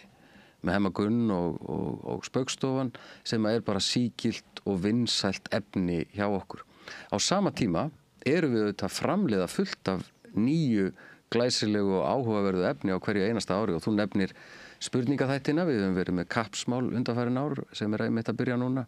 með Hemma Gunn og Spaukstofan sem er bara sígilt og vinsælt efni hjá okkur. Á sama tíma erum við auðvitað að framleiða fullt af nýju glæsilegu og áhugaverðu efni á hverju einasta ári og þú nefnir spurningaþættina, við höfum verið með kappsmál undanfarin ár sem er einmitt að byrja núna.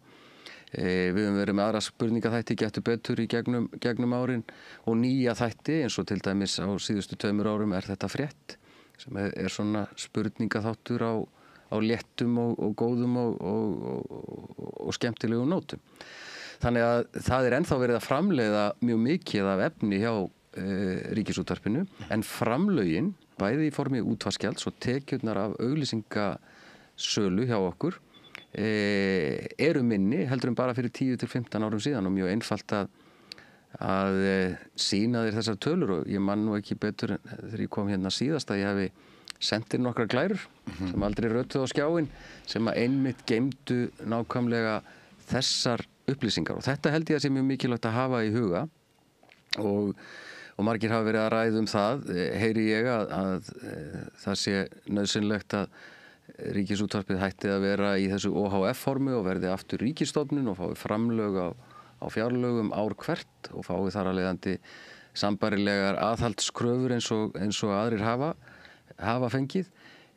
Við höfum verið með aðra spurningaþætti Gettu betur í gegnum árin og nýja þætti eins og til dæmis á síðustu 2 árum er þetta frétt sem er svona spurningaþáttur á léttum og góðum og skemmtilegum nótum. Þannig að það er ennþá verið að framleiða mjög mikið af efni hjá Ríkisútvarpinu en framlögin, bæði í formi útvarpsgjalds og tekjurnar af auglýsingasölu hjá okkur eru minni heldur en bara fyrir 10-15 árum síðan og mjög einfalt að sýna þér þessar tölur og ég man nú ekki betur þegar ég kom hérna síðast að ég hafi sendir nokkrar glærur sem aldrei rötuð á skjáinn sem að einmitt geymdu nákvæmlega þessar upplýsingar og þetta held ég að sé mjög mikilvægt að hafa í huga og margir hafa verið að ræða það, heyri ég að það sé nauðsynlegt að Ríkisútvarpið hætti að vera í þessu OHF-formi og verði aftur ríkisstofnun og fái framlög á fjárlögum ár hvert og fái þar að leiðandi sambærilegar aðhaldskröfur eins og aðrir hafa fengið.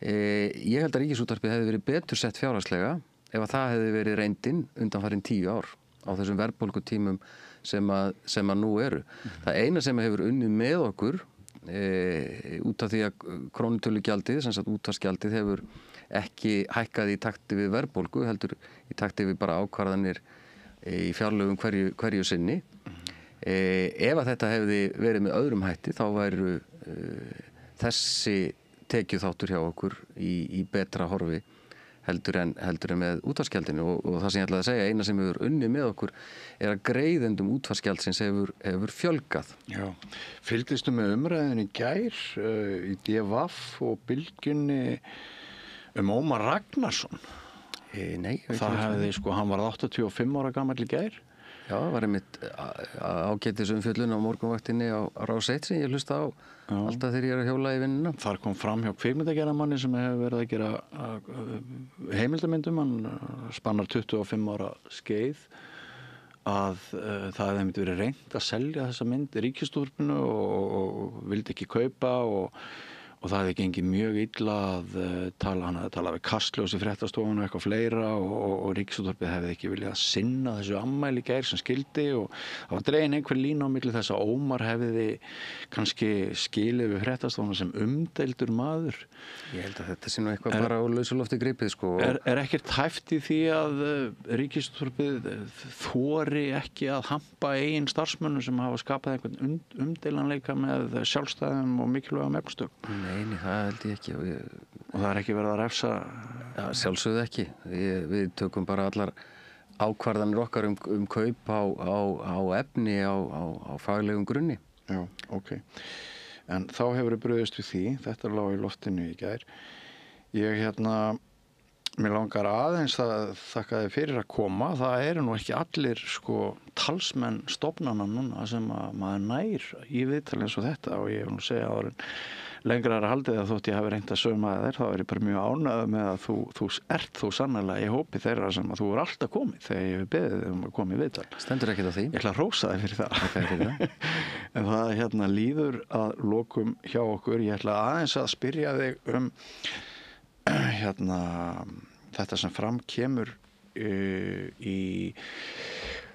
Ég held að Ríkisútvarpið hefði verið betur sett fjárhagslega ef að það hefði verið reyndin undanfarin 10 ár á þessum verðbólgutímum sem að nú eru. Það eina sem hefur unnið með okkur út af því að krónutölugjaldið, sem sagt útvarpsgjaldið, hefur ekki hækkað í takti við verðbólgu, heldur í takti við bara ákvarðanir í fjárlögum hverju sinni. Ef að þetta hefði verið með öðrum hætti þá væru þessi tekjuþáttur hjá okkur í betra horfi heldur en með útvarpsgjaldinu og það sem ég ætlaði að segja, eina sem hefur unnið með okkur er að greiðendum útvarpsgjaldsins hefur fjölgað. Já, fylgdistu með umræðinni í gær í DVF og Bylgjunni Ómar Ragnarsson? Nei. Það hefði, hann var 85 ára gamall í gær. Já, það var einmitt ágætis umfjöllun á morgunvaktinni á Rás 1 sem ég hlusta á alltaf þegar ég er að hjóla í vinnuna. Þar kom fram hjá kvikmyndagerðarmanni sem hefur verið að gera heimildamyndum, hann spannar 25 ára skeið, að það hefði einmitt verið reynt að selja þessa mynd í Ríkisútvarpinu og vildi ekki kaupa og það hefði gengið mjög illa að tala við Kastljós í fréttastofun og eitthvað fleira og Ríkisútvarpið hefði ekki viljað sinna þessu afmæli í gær sem skildi og það var dregin einhver lína á milli þess að Ómar hefði kannski skilið við fréttastofuna sem umdeildur maður. Ég held að þetta sé nú eitthvað bara á lausu lofti gripið Er ekkert hæft í því að Ríkisútvarpið þori ekki að hampa eigin starfsmönnum sem hafa skapað einhvern umdeilanleika með sjálfstæðum og mikilvægum efnstök? Nei, það held ég ekki. Og það er ekki verið að refsa? Ja, sjálfsögðu ekki. Við tökum bara allar ákvarðanir okkar kaup á efni á faglegum grunni. Já, ok. En þá hefur brugðist við því, þetta lá í loftinu í gær. Mér langar aðeins að þakka þið fyrir að koma. Það eru nú ekki allir talsmenn stofnana núna sem að maður nær í viðtal eins og þetta og ég vil nú segja áður en lengra er að haldið að þótt ég hafi reynt að sauma þér, þá er ég bara mjög ánægður með að þú ert þú sannarlega í hópi þeirra sem að þú er alltaf komið þegar ég hef beðið að koma í viðtal. Stendur ekkert á því? Ég ætla að hrósa þig fyrir það. En það líður að lokum hjá okkur. Ég ætla aðeins að spyrja þig þetta sem fram kemur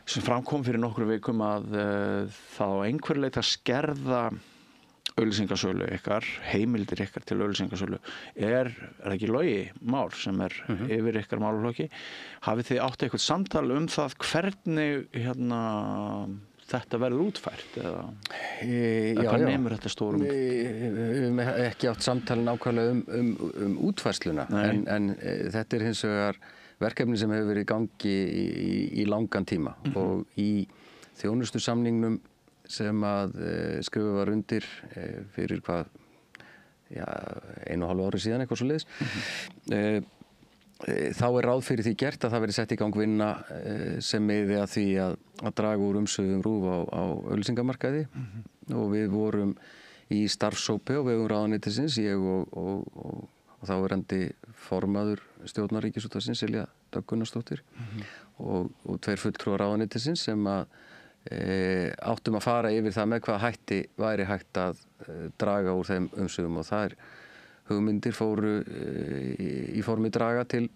sem framkom fyrir nokkru vikum að það á einhverju leyti að skerða auglýsingasölu ykkar, heimildir ykkar til auglýsingasölu er ekki Logi Már sem er yfir ykkar málaflokki. Hafið þið átt eitthvað samtal það hvernig þetta verður útfært eða hvað nemur þetta stórum? Við höfum ekki átt samtal nákvæmlega um útfærsluna en þetta er hins vegar verkefni sem hefur verið í gangi í langan tíma og í þjónustusamningnum sem að skrifa var undir fyrir 1,5 ári síðan eitthvað svoleiðis. Þá er ráð fyrir því gert að það verið sett í gang vinna sem miði að því að draga úr umsvifum RÚV á auglýsingamarkaði og við vorum í starfshópi á vegum ráðuneytisins, ég og þáverandi formaður stjórnar Ríkisútvarpsins Silja Dögg Gunnarsdóttir og 2 fulltrúar ráðuneytisins sem að áttum að fara yfir það með hvað hætti væri hægt að draga úr þeim umsvifum og það er hugmyndir fóru í formi draga til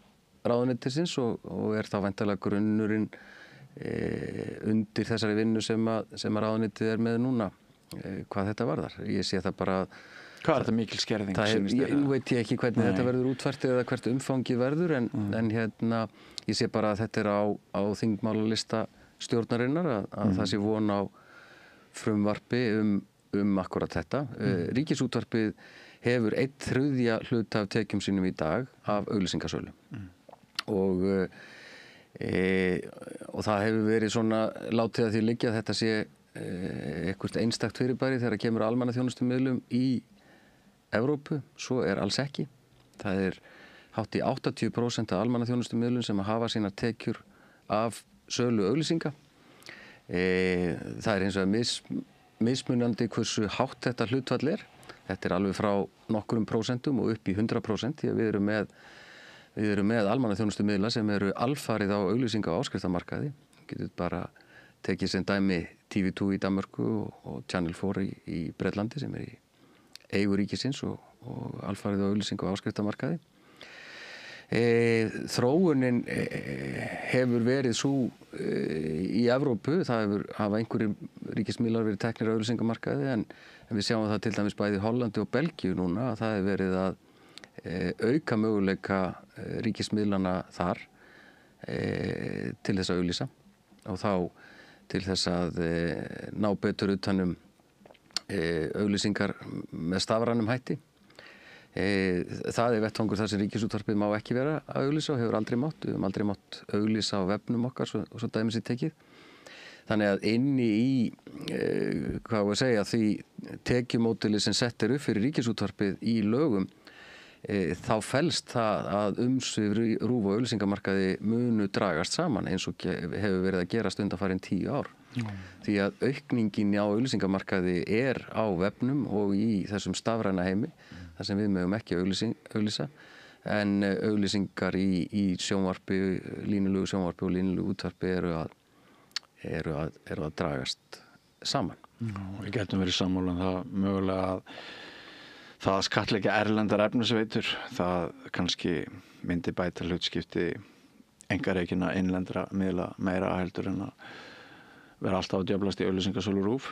ráðuneytisins og er þá væntanlega grunnurinn undir þessari vinnu sem að ráðuneytið er með núna hvað þetta varðar. Ég sé það bara Hvað er þetta mikil skerðing? Nú veit ég ekki hvernig þetta verður útfært eða hvert umfangið verður en ég sé bara að þetta er á þingmálalista stjórnarinnar að það sé von á frumvarpi akkurat þetta. Ríkisútvarpið hefur 1/3 hluta af tekjum sínum í dag af auglýsingasölu og það hefur verið svona látið að því liggja að þetta sé eitthvað einstakt fyrirbæri þegar kemur almannaþjónustumiðlum í Evrópu, svo er alls ekki. Það er hátt í 80% af almannaþjónustumiðlum sem hafa sínar tekjur af sölu auglýsinga. Það er eins og mismunandi hversu hátt þetta hlutfall er. Þetta er alveg frá nokkrum prósentum og upp í 100% því að við erum með almannaþjónustumiðla sem eru alfarið á auglýsinga- og áskriftarmarkaði. Getur bara tekið sem dæmi TV2 í Danmörku og Channel 4 í Bretlandi sem er í eigu ríkisins og og alfarið á auglýsingu og áskriftamarkaði. Þróunin hefur verið svo í Evrópu, það hafa einhverjir ríkismiðlar verið teknir á auglýsingamarkaði en við sjáum það til dæmis bæði í Hollandi og Belgíu núna að það hefur verið að auka möguleika ríkismiðlana þar til þess að auglýsa og þá til þess að ná betur utanum auglýsingar með stafrænum hætti. Það er vettvangur þar sem Ríkisútvarpið má ekki vera að auglýsa og hefur aldrei mátt. Við höfum aldrei mátt auglýsa á vefnum okkar svo dæmis í tekið. Þannig að inni í, hvað var að segja, því tekjumódeli sem sett upp fyrir Ríkisútvarpið í lögum, þá felst það að umsvif RÚV og auglýsingamarkaði munu dragast saman eins og hefur verið að gerast undanfarin 10 ár. Því að aukningin á auglýsingamarkaði á vefnum og í þessum stafræna heimi, þar sem við mögum ekki auglýsa, en auglýsingar í sjónvarpi, línulegu sjónvarpi og línulegu útvarpi eru að dragast saman. Við getum verið sammála um það mögulega að það að skattleggja erlendar efnisveitur, það kannski myndi bæta hlutskipti einkarekinna innlendra miðla meira heldur en að vera alltaf að djöflast í auglýsingasölu RÚV.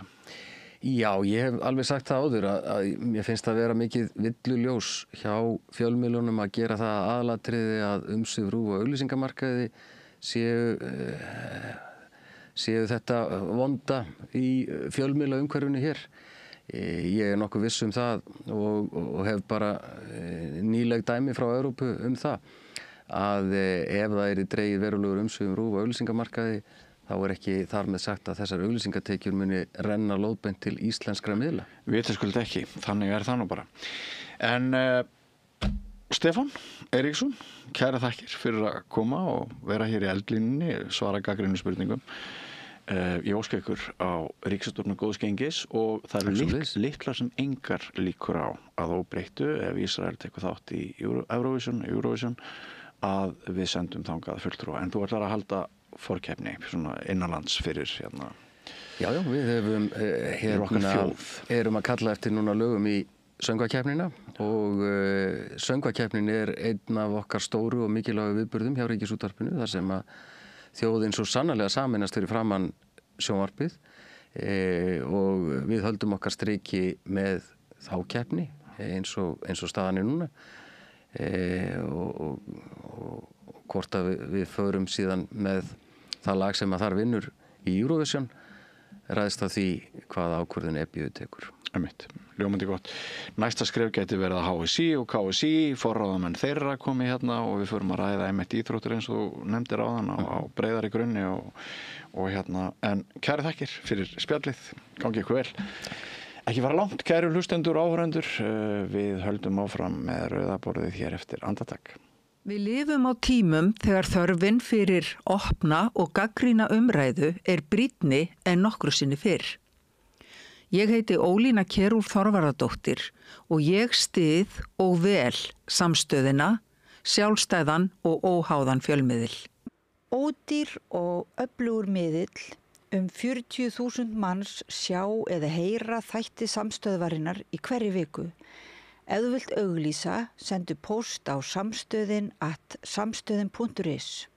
Já, ég hef alveg sagt það áður að mér finnst það vera mikið villuljós hjá fjölmiðlunum að gera það aðalatriði að umsvif RÚV og auglýsingamarkaði séu þetta vonda í fjölmiðla umhverfinu hér. Ég er nokkuð viss um það og hef bara nýleg dæmi frá Evrópu um það að ef það er dregið verulegur umsvif RÚV og auglýsingamarkaði þá er ekki þar með sagt að þessar auglýsingatekjur muni renna lóðbeint til íslenskra miðla. Vitaskuld ekki, þannig er það nú bara. En Stefán Eiríksson, kæra þakkir fyrir að koma og vera hér í eldlínunni, svara gagnrýnum spurningum. Ég óska ykkur á Ríkisútvarpinu góðs gengis og það eru litlar sem engar líkur á að óbreyttu ef Ísrael tekur þátt í Eurovision að við sendum þangað fulltrúa. En þú ætlar að halda forkeppni svona innanlands fyrir hérna. Já, við hefum erum að kalla eftir núna lögum í söngvakeppnina og söngvakeppnin er einn af okkar stóru og mikilvægu viðburðum hjá Ríkisútvarpinu þar sem að þjóðin svo sannarlega sameinast fyrir framan sjónvarpið og við höldum okkar striki með þá keppni eins og staðan er núna og hvort að við förum síðan með það lag sem að þar vinnur í Eurovision ræðst af því hvaða ákvörðun EBU tekur. Ljómandi gott. Næsta skref gæti verið að HSI og KSI, forráðamenn þeirra komi hérna og við förum að ræða íþróttir eins og nefndir áðan á breiðari grunni og hérna, en kæri þakkir fyrir spjallið, gangi ykkur vel. Ekki fara langt, kæru hlustendur og áhorfendur, við höldum áfram með rauðaborðið hér eftir andartak. Við lifum á tímum þegar þörfin fyrir opna og gagnrýna umræðu er brýnni en nokkru sinni fyrr. Ég heiti Ólína Kjerúl Þorvarðardóttir og ég styð og vel samstöðina, sjálfstæðan og óháðan fjölmiðil. Ódýr og öflugur miðill, 40.000 manns sjá eða heyra þætti samstöðvarinnar í hverri viku. Ef þú vilt auglýsa, sendu póst á samstöðin@samstöðin.is.